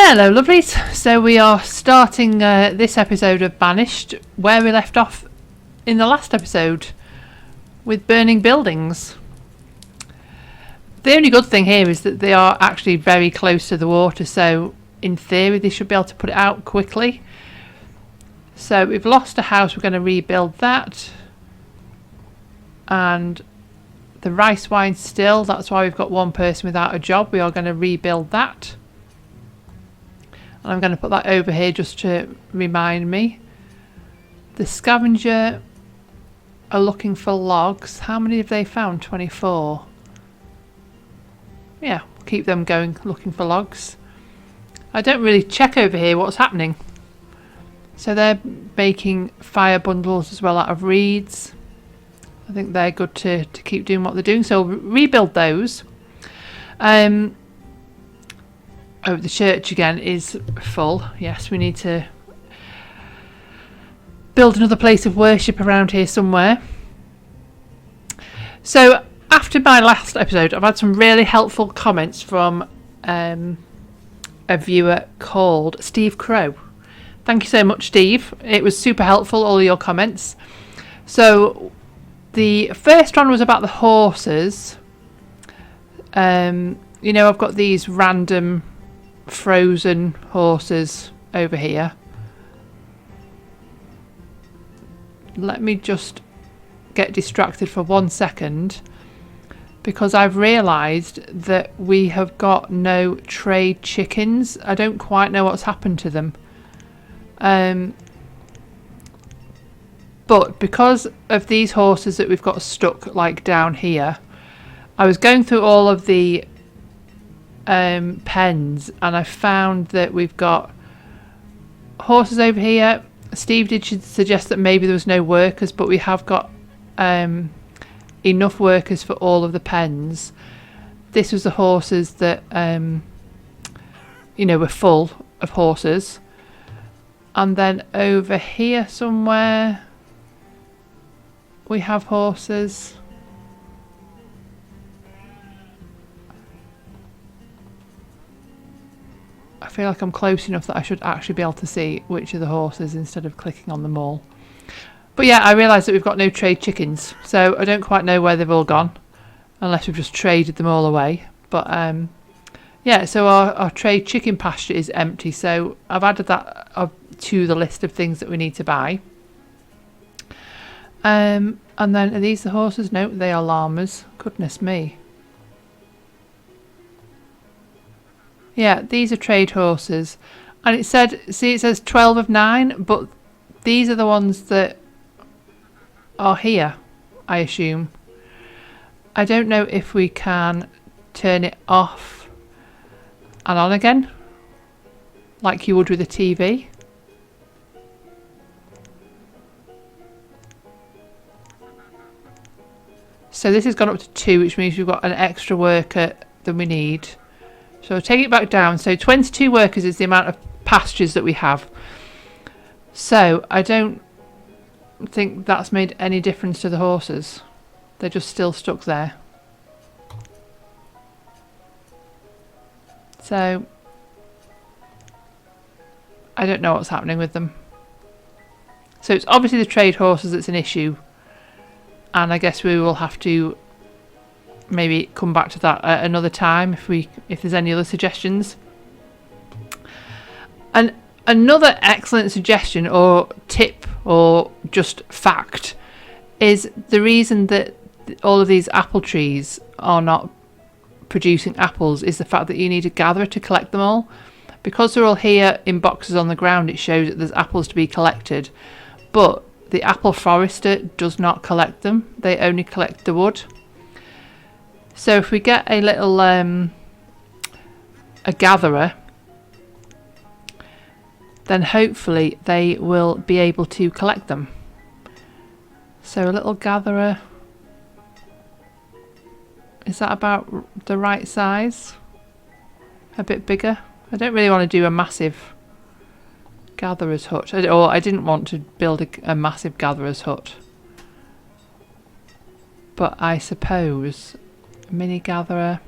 Hello lovelies, so we are starting this episode of Banished where we left off in the last episode with burning buildings. The only good thing here is that they are actually very close to the water, so in theory they should be able to put it out quickly. So we've lost a house, we're going to rebuild that, and the rice wine still, that's why we've got one person without a job. We are going to rebuild that. And I'm going to put that over here just to remind me. The scavenger are looking for logs. How many have they found? 24. Yeah, keep them going, looking for logs. I don't really check over here what's happening. So they're making fire bundles as well out of reeds. I think they're good to keep doing what they're doing. So we'll rebuild those. Oh, the church again is full. Yes, we need to build another place of worship around here somewhere. So after my last episode, I've had some really helpful comments from a viewer called Steve Crow. Thank you so much, Steve. It was super helpful, all your comments. So the first one was about the horses. You know, I've got these random frozen horses over here. Let me just get distracted for 1 second because I've realised that we have got no trade chickens. I don't quite know what's happened to them. But because of these horses that we've got stuck like down here, I was going through all of the pens and I found that we've got horses over here. Steve did suggest that maybe there was no workers, but we have got enough workers for all of the pens. This was the horses that you know, were full of horses. And then over here somewhere we have horses. I feel like I'm close enough that I should actually be able to see which are the horses instead of clicking on them all. But yeah, I realised that we've got no trade chickens, so I don't quite know where they've all gone, unless we've just traded them all away. But yeah, so our trade chicken pasture is empty, so I've added that to the list of things that we need to buy. And then, are these the horses? No, they are llamas. Goodness me. Yeah, these are trade horses. And it said, see, it says 12 of 9, but these are the ones that are here, I assume. I don't know if we can turn it off and on again, like you would with a TV. So this has gone up to 2, which means we've got an extra worker than we need. So I'll take it back down. So 22 workers is the amount of pastures that we have. So I don't think that's made any difference to the horses. They're just still stuck there. So I don't know what's happening with them. So it's obviously the trade horses that's an issue. And I guess we will have to maybe come back to that at another time if there's any other suggestions. And another excellent suggestion or tip or just fact is the reason that all of these apple trees are not producing apples is the fact that you need a gatherer to collect them all. Because they're all here in boxes on the ground, it shows that there's apples to be collected, but the apple forester does not collect them. They only collect the wood. So if we get a little a gatherer, then hopefully they will be able to collect them. So a little gatherer, is that about the right size? A bit bigger? I don't really want to do a massive gatherer's hut, or I didn't want to build a massive gatherer's hut. But I suppose mini gatherer.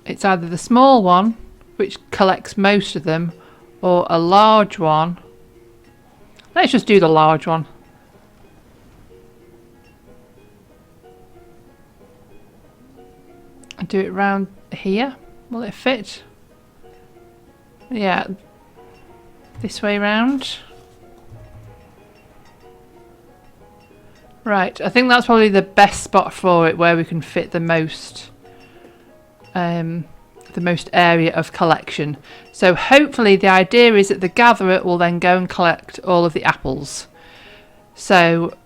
it's either the small one, which collects most of them, or a large one. Let's just do the large one. And do it round here. Will it fit? Yeah. This way round. Right, I think that's probably the best spot for it, where we can fit the most area of collection. So hopefully the idea is that the gatherer will then go and collect all of the apples. So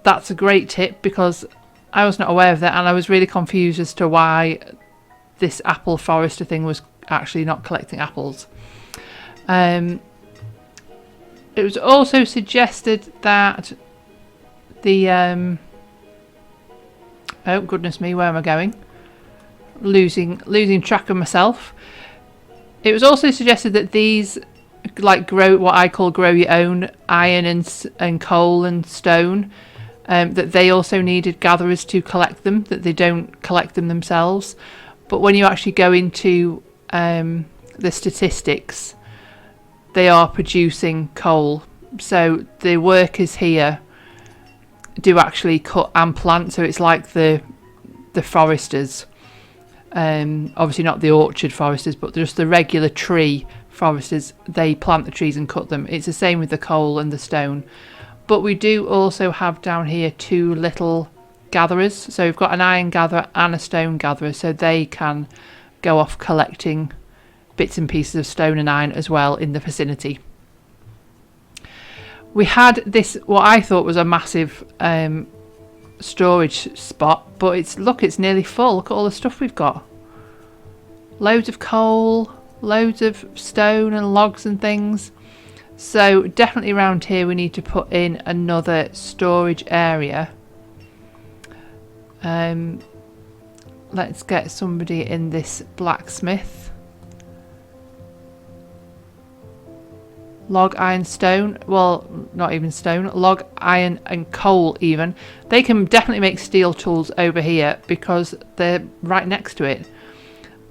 that's a great tip, because I was not aware of that, and I was really confused as to why this apple forester thing was actually not collecting apples. It was also suggested that the oh goodness me, where am I going? Losing track of myself. It was also suggested that these, like, grow what I call grow your own iron and coal and stone, that they also needed gatherers to collect them, that they don't collect them themselves. But when you actually go into the statistics, they are producing coal. So the workers here do actually cut and plant, so it's like the foresters. Obviously not the orchard foresters, but just the regular tree foresters. They plant the trees and cut them. It's the same with the coal and the stone. But we do also have down here 2 little gatherers. So we've got an iron gatherer and a stone gatherer, so they can go off collecting bits and pieces of stone and iron as well in the vicinity. We had this, what I thought was a massive storage spot, but it's nearly full. Look at all the stuff we've got. Loads of coal, loads of stone and logs and things. So definitely around here we need to put in another storage area. Let's get somebody in this blacksmith. Log, iron, stone. Well, not even stone. Log, iron and coal even. They can definitely make steel tools over here because they're right next to it.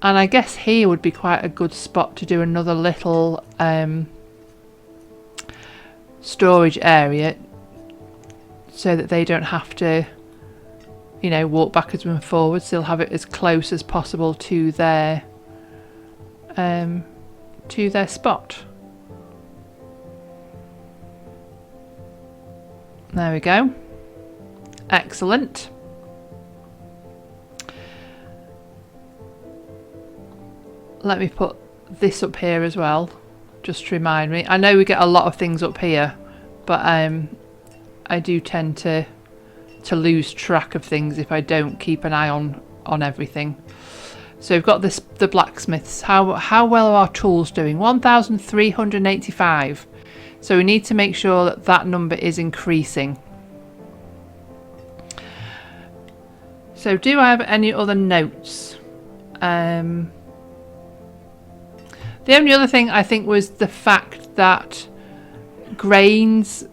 And I guess here would be quite a good spot to do another little storage area, so that they don't have to, you know, walk backwards and forwards. They'll have it as close as possible to their spot. There we go. Excellent. Let me put this up here as well, just to remind me. I know we get a lot of things up here, but I do tend to lose track of things if I don't keep an eye on everything. So we've got the blacksmiths. How well are our tools doing? 1,385. So we need to make sure that that number is increasing. So do I have any other notes? The only other thing I think was the fact that grains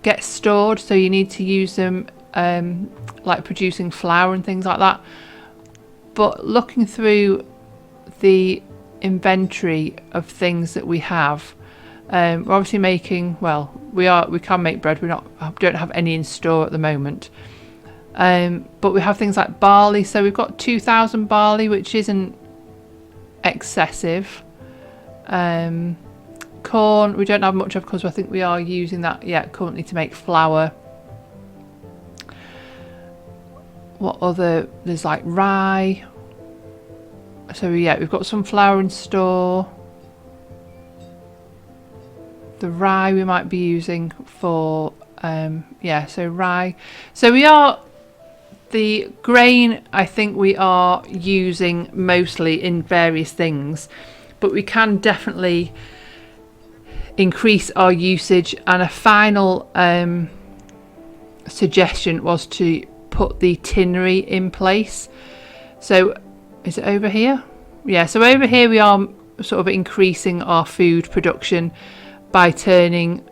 get stored, so you need to use them like producing flour and things like that. But looking through the inventory of things that we have, we're obviously making, well, we can make bread. We don't have any in store at the moment, but we have things like barley. So we've got 2,000 barley, which isn't excessive. Corn we don't have much of, because I think we are using that currently to make flour. What other, there's like rye. So yeah, we've got some flour in store. The rye we might be using for so rye. So the grain I think we are using mostly in various things, but we can definitely increase our usage. And a final suggestion was to put the tinnery in place. So is it over here? Yeah, so over here we are sort of increasing our food production by turning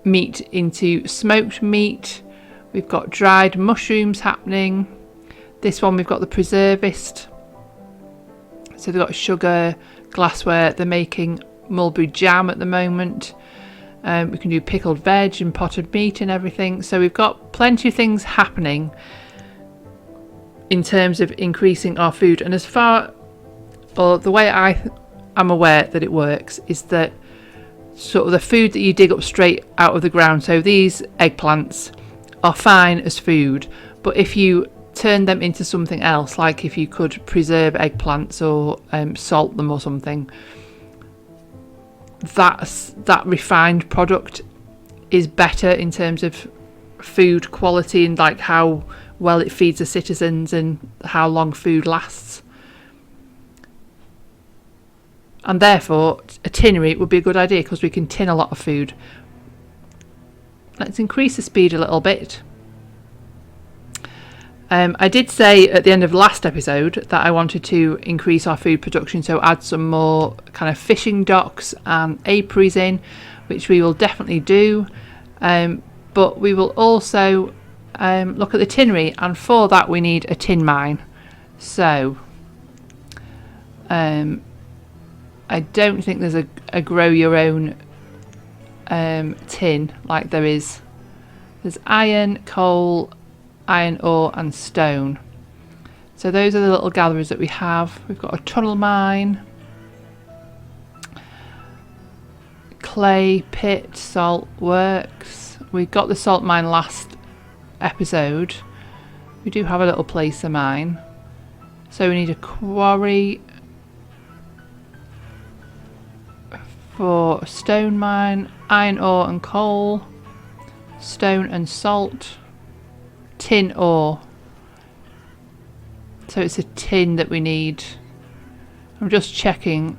meat into smoked meat. We've got dried mushrooms happening. This one we've got the preservist. So they've got sugar, glassware. They're making mulberry jam at the moment. We can do pickled veg and potted meat and everything. So we've got plenty of things happening in terms of increasing our food. And as far, or the way I'm aware that it works, is that sort of the food that you dig up straight out of the ground, so these eggplants are fine as food, but if you turn them into something else, like if you could preserve eggplants or salt them or something, that refined product is better in terms of food quality and like how well it feeds the citizens and how long food lasts. And therefore a tinnery would be a good idea because we can tin a lot of food. Let's increase the speed a little bit. I did say at the end of the last episode that I wanted to increase our food production, so add some more kind of fishing docks and apiaries in, which we will definitely do. But we will also look at the tinnery, and for that we need a tin mine. So I don't think there's a grow your own tin like there is. There's iron, coal, iron ore and stone. So those are the little gatherers that we have. We've got a tunnel mine, clay pit, salt works. We got the salt mine last episode. We do have a little placer mine. So we need a quarry for stone mine, iron ore and coal, stone and salt, tin ore. So it's a tin that we need. I'm just checking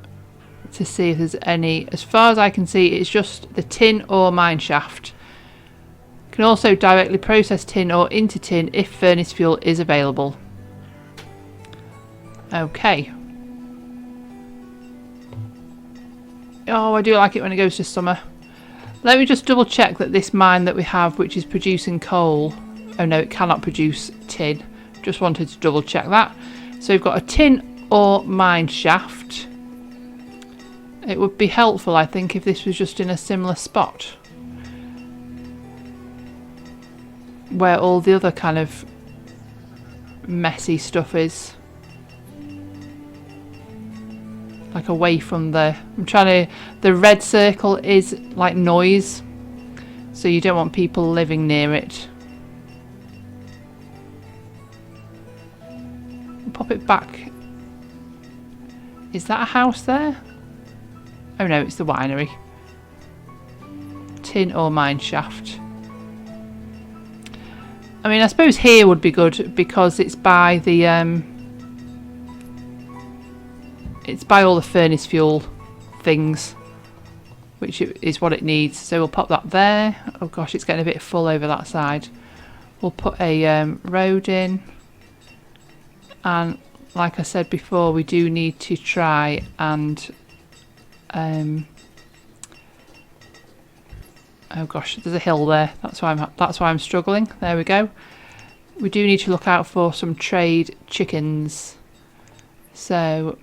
to see if there's any. As far as I can see, it's just the tin ore mine shaft. You can also directly process tin ore into tin if furnace fuel is available. Okay. Oh, I do like it when it goes to summer. Let me just double check that this mine that we have, which is producing coal, oh no, it cannot produce tin. Just wanted to double check that. So we've got a tin ore mine shaft. It would be helpful, I think, if this was just in a similar spot where all the other kind of messy stuff is. Like away from the, I'm trying to, the red circle is like noise, so you don't want people living near it. Pop it back. Is that a house there? Oh no, it's the winery. Tin ore mine shaft. I mean, I suppose here would be good because it's by the it's by all the furnace fuel things, which is what it needs. So we'll pop that there. Oh gosh, it's getting a bit full over that side. We'll put a road in. And like I said before, we do need to try and oh gosh, there's a hill there. That's why I'm struggling. There we go. We do need to look out for some trade chickens. So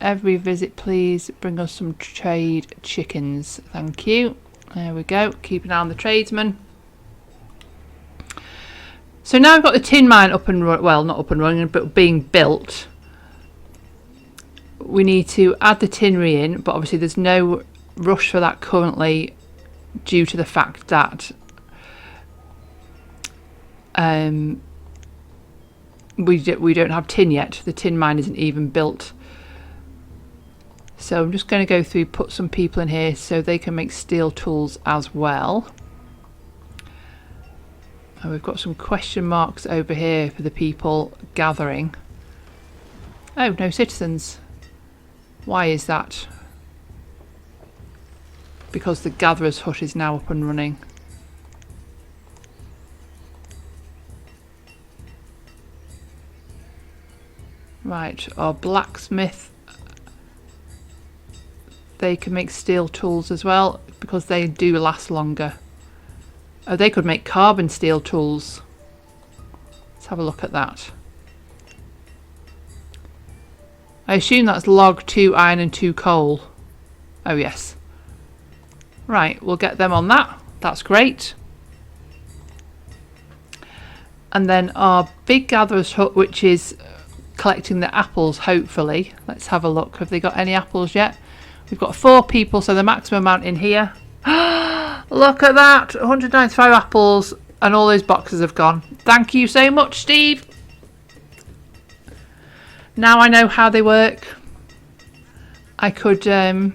every visit, please bring us some trade chickens. Thank you. There we go. Keep an eye on the tradesmen. So now I've got the tin mine up and running, well, not up and running, but being built. We need to add the tinnery in, but obviously there's no rush for that currently due to the fact that we don't have tin yet. The tin mine isn't even built. So I'm just going to go through, put some people in here so they can make steel tools as well. And we've got some question marks over here for the people gathering. Oh, no citizens. Why is that? Because the gatherer's hut is now up and running. Right, our blacksmith. They can make steel tools as well because they do last longer. Oh, they could make carbon steel tools. Let's have a look at that. I assume that's log, 2 iron and 2 coal. Oh yes. Right, we'll get them on that. That's great. And then our big gatherer's hut, which is collecting the apples, hopefully. Let's have a look. Have they got any apples yet? We've got 4 people, so the maximum amount in here. Look at that! 195 apples, and all those boxes have gone. Thank you so much, Steve. Now I know how they work. I could have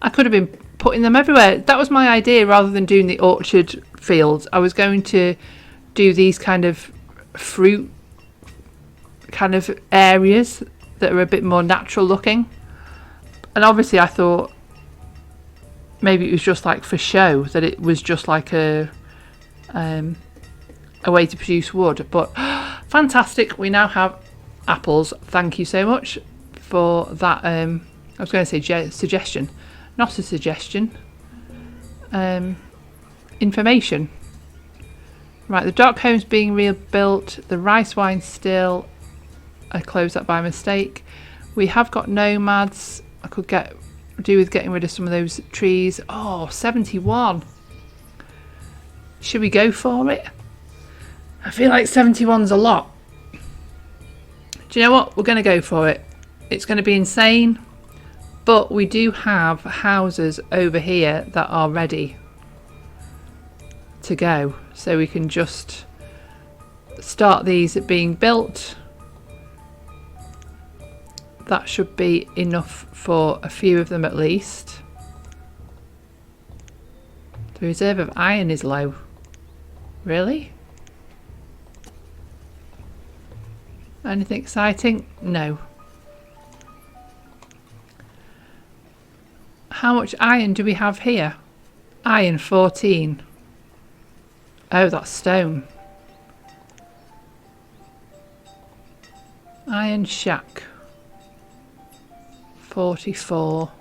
been putting them everywhere. That was my idea. Rather than doing the orchard fields, I was going to do these kind of fruit kind of areas that are a bit more natural looking. And obviously I thought maybe it was just like for show, that it was just like a way to produce wood. But fantastic, we now have apples. Thank you so much for that. I was going to say suggestion, not a suggestion. Information. Right, the dock home's being rebuilt. The rice wine still. I closed that by mistake. We have got nomads. I could do with getting rid of some of those trees. Oh, 71. Should we go for it? I feel like 71's a lot. Do you know what? We're going to go for it. It's going to be insane. But we do have houses over here that are ready to go. So we can just start these being built. That should be enough for a few of them at least. The reserve of iron is low. Really? Anything exciting? No. How much iron do we have here? Iron 14. Oh, that's stone. Iron shack 44.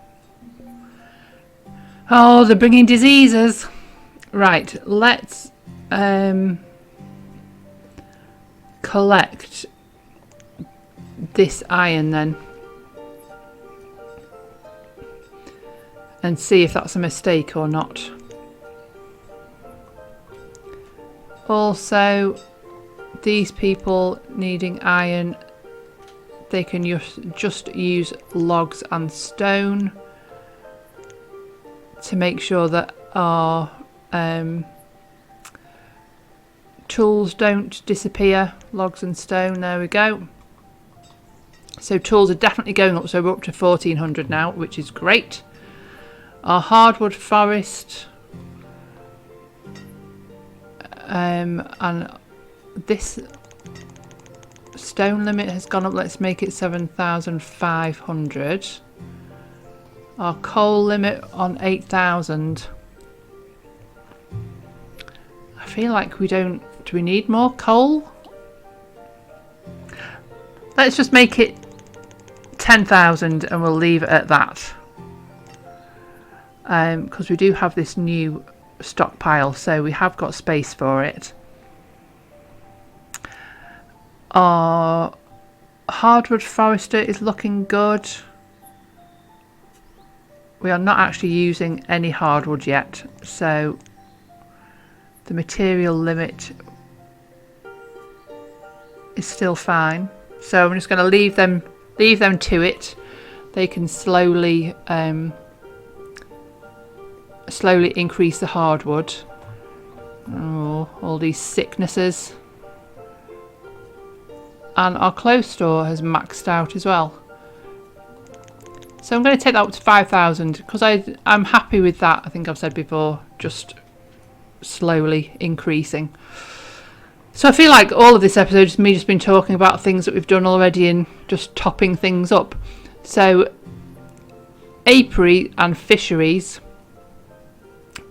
Oh, they're bringing diseases. Right, let's collect this iron then and see if that's a mistake or not. Also, these people needing iron, they can just use logs and stone to make sure that our tools don't disappear. Logs and stone, there we go. So tools are definitely going up, so we're up to 1400 now, which is great. Our hardwood forest, and this stone limit has gone up. Let's make it 7,500. Our coal limit on 8,000. I feel like we don't. Do we need more coal? Let's just make it 10,000 and we'll leave it at that. Because we do have this new stockpile, so we have got space for it. Our hardwood forester is looking good. We are not actually using any hardwood yet, so the material limit is still fine. So I'm just going to leave them to it. They can slowly increase the hardwood. Oh, all these sicknesses. And our clothes store has maxed out as well. So I'm going to take that up to 5,000 because I'm happy with that. I think I've said before, just slowly increasing. So I feel like all of this episode is me just been talking about things that we've done already and just topping things up. So apiary and fisheries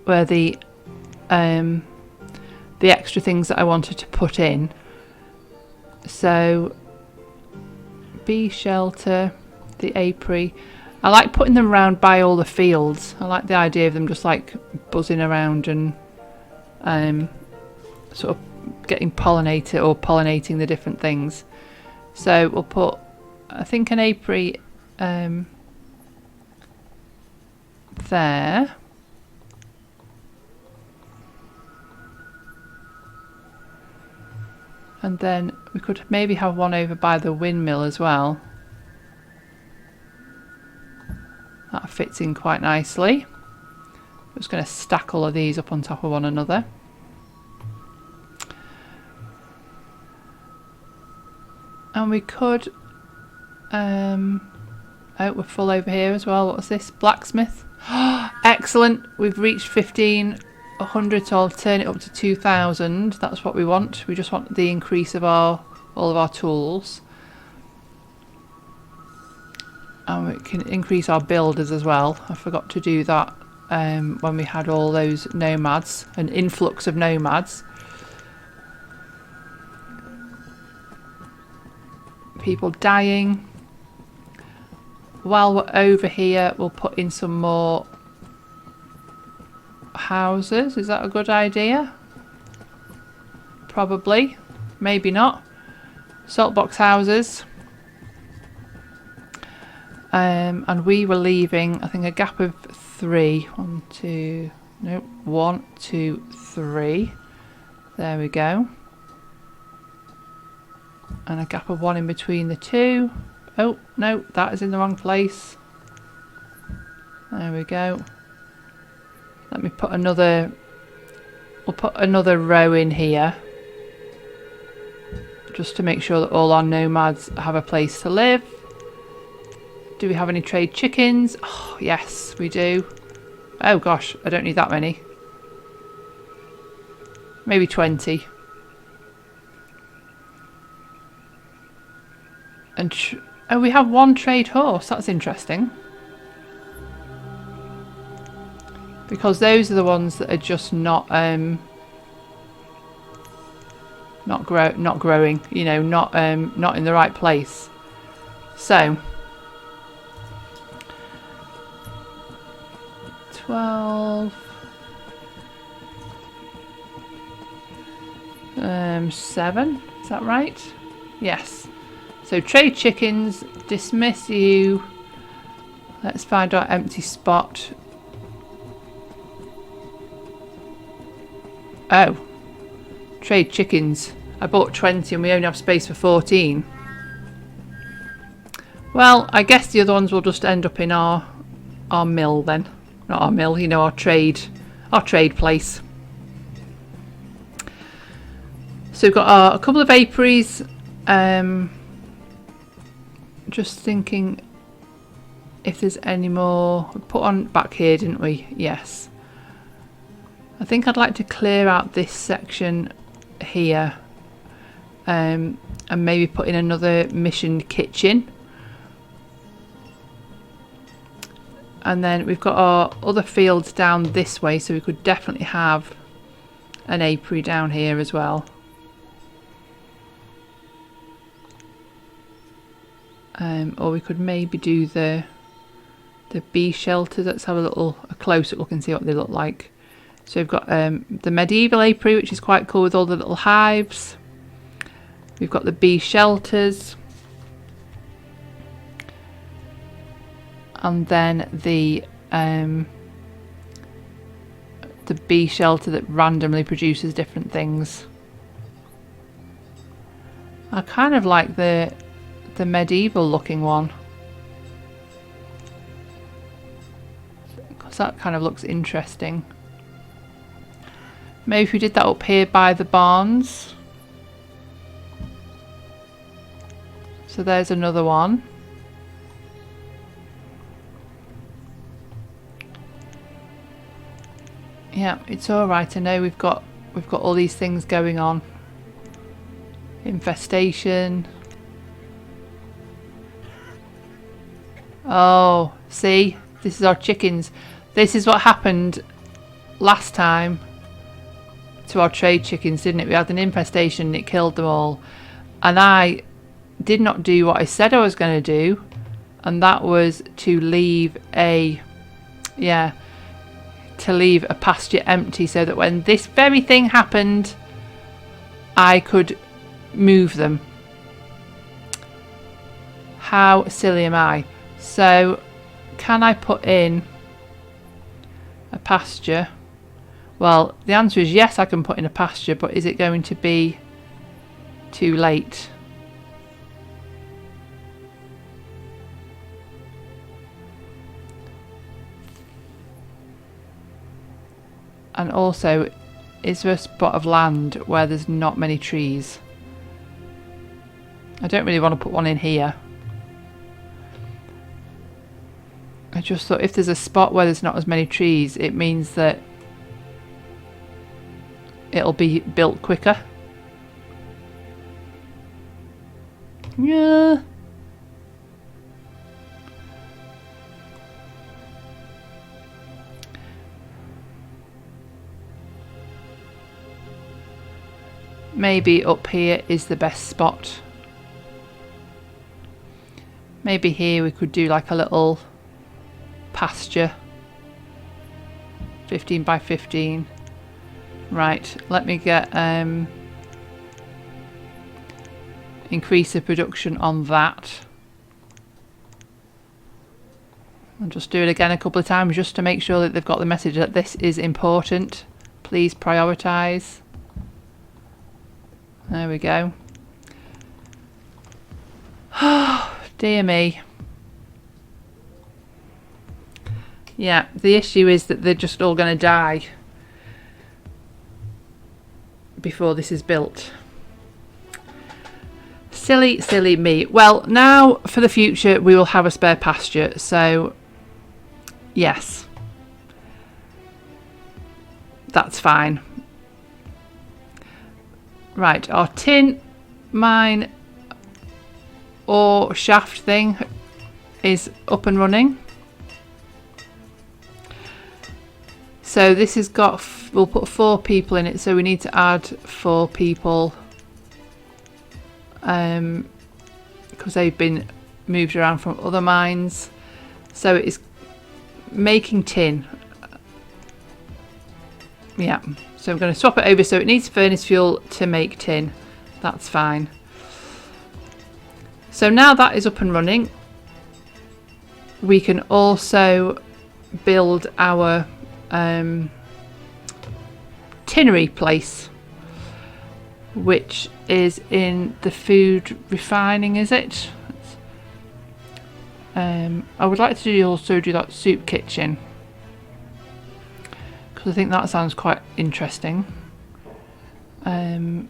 were the extra things that I wanted to put in. So bee shelter, the apiary. I like putting them around by all the fields. I like the idea of them just like buzzing around and sort of getting pollinated or pollinating the different things. So we'll put, I think, an apiary there. And then we could maybe have one over by the windmill as well. That fits in quite nicely. I'm just going to stack all of these up on top of one another. And we could... oh, we're full over here as well. What's this? Blacksmith. Excellent. We've reached 1,500, so I'll turn it up to 2,000. That's what we want. We just want the increase of all of our tools. And we can increase our builders as well. I forgot to do that when we had all those nomads, an influx of nomads. People dying. While we're over here, we'll put in some more houses. Is that a good idea? Probably. Maybe not. Saltbox houses. And we were leaving, I think, a gap of 3. 1, 2, no, 1, 2, 3. There we go. And a gap of 1 in between the 2. Oh, no, that is in the wrong place. There we go. Let me put another... We'll put another row in here. Just to make sure that all our nomads have a place to live. Do we have any trade chickens? Oh, yes, we do. Oh, gosh, I don't need that many. Maybe 20. And oh, we have 1 trade horse. That's interesting. Because those are the ones that are just not growing. You know, not in the right place. So 12. 7. Is that right? Yes. So trade chickens, dismiss you. Let's find our empty spot. Oh, trade chickens. I bought 20 and we only have space for 14. Well, I guess the other ones will just end up in our mill then. Not our mill, you know, our trade place. So we've got a couple of apiaries. Just thinking if there's any more. We put on back here, didn't we? Yes. I think I'd like to clear out this section here, and maybe put in another mission kitchen. And then we've got our other fields down this way, so we could definitely have an apiary down here as well. Or we could maybe do the bee shelter. Let's have a closer look and see what they look like. So we've got the medieval apiary, which is quite cool with all the little hives. We've got the bee shelters. And then the bee shelter that randomly produces different things. I kind of like the medieval looking one, because that kind of looks interesting. Maybe if we did that up here by the barns. So there's another one. Yeah, it's all right. I know we've got all these things going on. Infestation. Oh, see, this is our chickens. This is what happened last time to our trade chickens, didn't it? We had an infestation and it killed them all. And I did not do what I said I was going to do, and that was to leave a, yeah, to leave a pasture empty so that when this very thing happened, I could move them. How silly am I? So can I put in a pasture? Well, the answer is yes, I can put in a pasture, but is it going to be too late? And also, is there a spot of land where there's not many trees? I don't really want to put one in here. I just thought if there's a spot where there's not as many trees, it means that it'll be built quicker. Yeah. Maybe up here is the best spot. Maybe here we could do like a little pasture. 15 by 15. Right, let me get increase the production on that. I'll just do it again a couple of times just to make sure that they've got the message that this is important. Please prioritise. There we go. Oh, dear me. Yeah, the issue is that they're just all going to die before this is built. Silly, silly me. Well, now for the future we will have a spare pasture, so yes. That's fine. Right, our tin mine or shaft thing is up and running. So this has got, we'll put 4 people in it, so we need to add 4 people because they've been moved around from other mines. So it is making tin. Yeah, so I'm going to swap it over, so it needs furnace fuel to make tin. That's fine. So now that is up and running, we can also build our tinnery place, which is in the food refining, is it? I would like to also do that soup kitchen, because I think that sounds quite interesting. And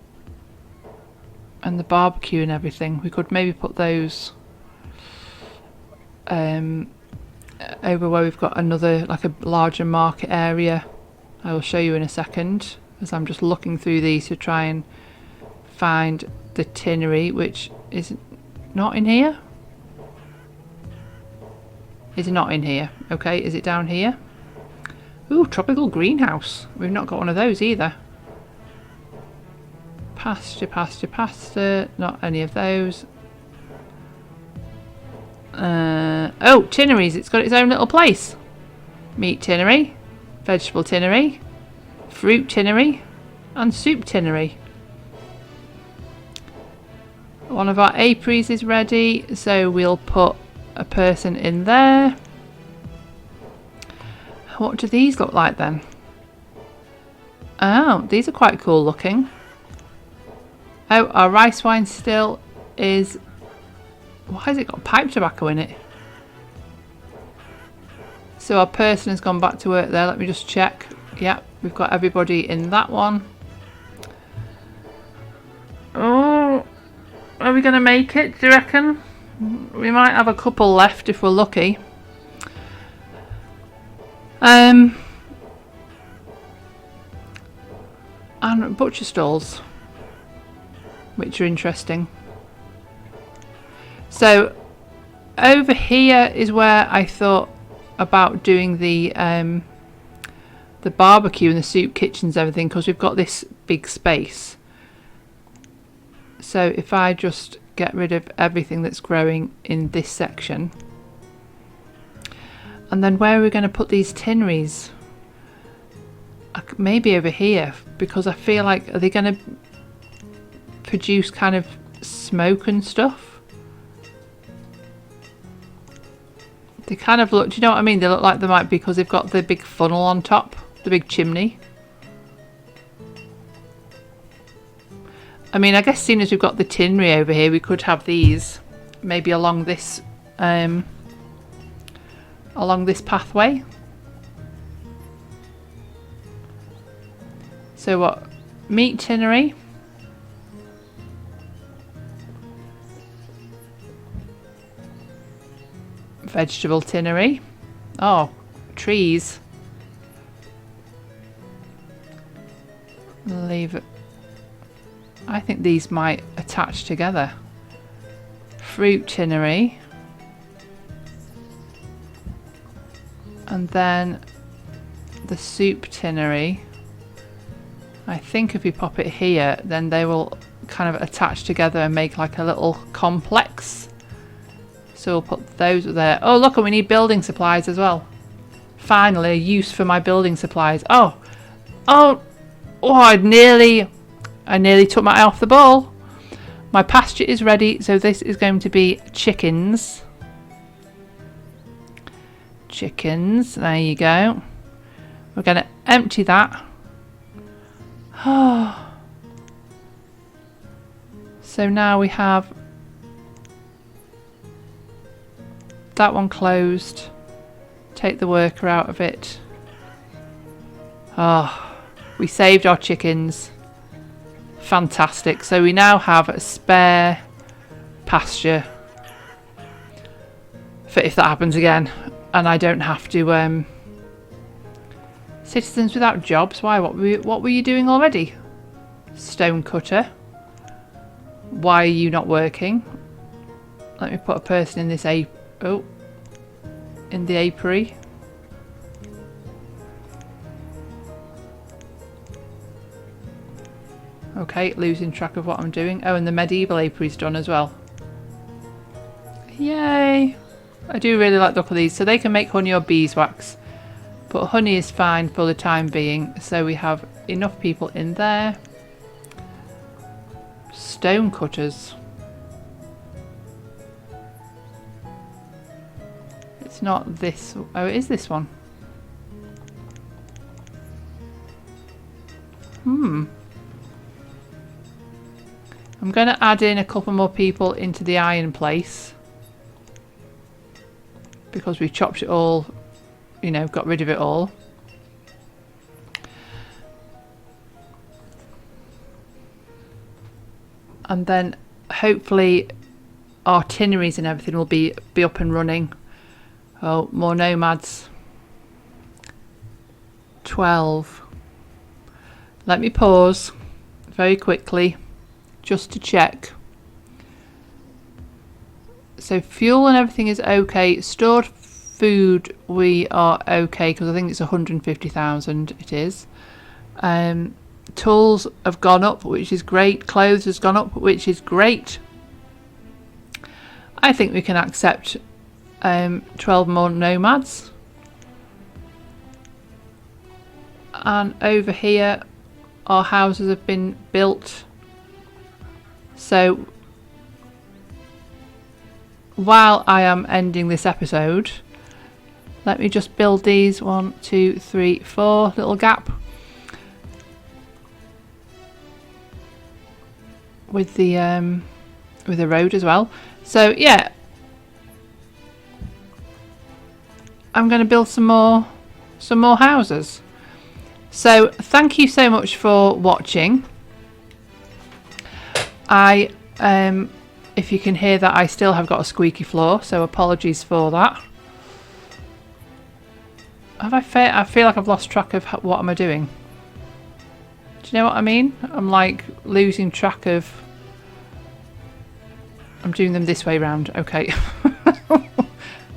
the barbecue and everything, we could maybe put those over where we've got another, like a larger market area. I will show you in a second, as I'm just looking through these to try and find the tinnery, which is not in here. Is it not in here? Okay, is it down here? Ooh, tropical greenhouse. We've not got one of those either. Pasture, pasture, pasture. Not any of those. Oh, tinneries. It's got its own little place. Meat tinnery, vegetable tinnery, fruit tinnery, and soup tinnery. One of our apiaries is ready, so we'll put a person in there. What do these look like then? Oh, these are quite cool looking. Oh, our rice wine still is... Why has it got pipe tobacco in it? So our person has gone back to work there. Let me just check. Yep, we've got everybody in that one. Oh, are we going to make it, do you reckon? We might have a couple left if we're lucky. And butcher stalls, which are interesting. So over here is where I thought about doing the barbecue and the soup kitchens, everything, because we've got this big space. So if I just get rid of everything that's growing in this section, and then where are we going to put these tinneries? maybe over here, because I feel like, are they going to produce kind of smoke and stuff? They kind of look, do you know what I mean? They look like they might be, because they've got the big funnel on top, the big chimney. I mean, I guess seeing as we've got the tinnery over here, we could have these maybe along this pathway. So what? Meat tinnery. Vegetable tinnery. Oh, trees. Leave it. I think these might attach together. Fruit tinnery. And then the soup tinnery. I think if we pop it here, then they will kind of attach together and make like a little complex. So we'll put those there. Oh, look, and we need building supplies as well. Finally, a use for my building supplies. Oh, I nearly took my eye off the ball. My pasture is ready, so this is going to be chickens. Chickens, there you go. We're going to empty that. So now we have that one closed. Take the worker out of it. We saved our chickens. Fantastic. So we now have a spare pasture for if that happens again, and I don't have to citizens without jobs. Why? What were you doing already? Stone cutter. Why are you not working? Let me put a person in this in the apiary. Okay, losing track of what I'm doing. Oh, and the medieval apiary's done as well. Yay! I do really like the look of these. So they can make honey or beeswax. But honey is fine for the time being. So we have enough people in there. Stone cutters. It's not this. Oh, it is this one. I'm going to add in a couple more people into the iron place. Because we chopped it all, you know, got rid of it all. And then hopefully our tinneries and everything will be up and running. Oh, more nomads. 12. Let me pause very quickly just to check. So fuel and everything is okay. Stored food we are okay, because I think it's 150,000 it is. Tools have gone up, which is great. Clothes has gone up, which is great. I think we can accept 12 more nomads. And over here our houses have been built. So while I am ending this episode, let me just build these 1, 2, 3, 4 little gap with the road as well. So yeah, I'm going to build some more houses. So thank you so much for watching. If you can hear that, I still have got a squeaky floor, so apologies for that. I feel like I've lost track of what am I doing. Do you know what I mean? I'm like losing track of. I'm doing them this way round. Okay.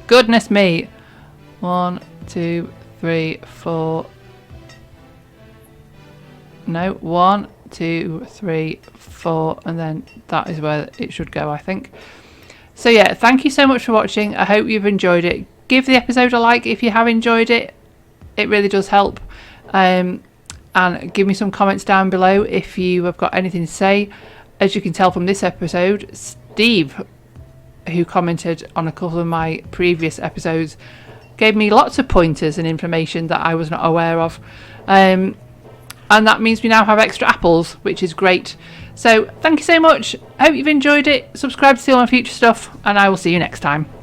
Goodness me. 1, 2, 3, 4. No, 1, 2, 3, 4, and then that is where it should go, I think. So yeah, thank you so much for watching. I hope you've enjoyed it. Give the episode a like if you have enjoyed it. It really does help. and give me some comments down below if you have got anything to say. As you can tell from this episode, Steve, who commented on a couple of my previous episodes, gave me lots of pointers and information that I was not aware of. And that means we now have extra apples, which is great. So thank you so much. I hope you've enjoyed it. Subscribe to see all my future stuff, and I will see you next time.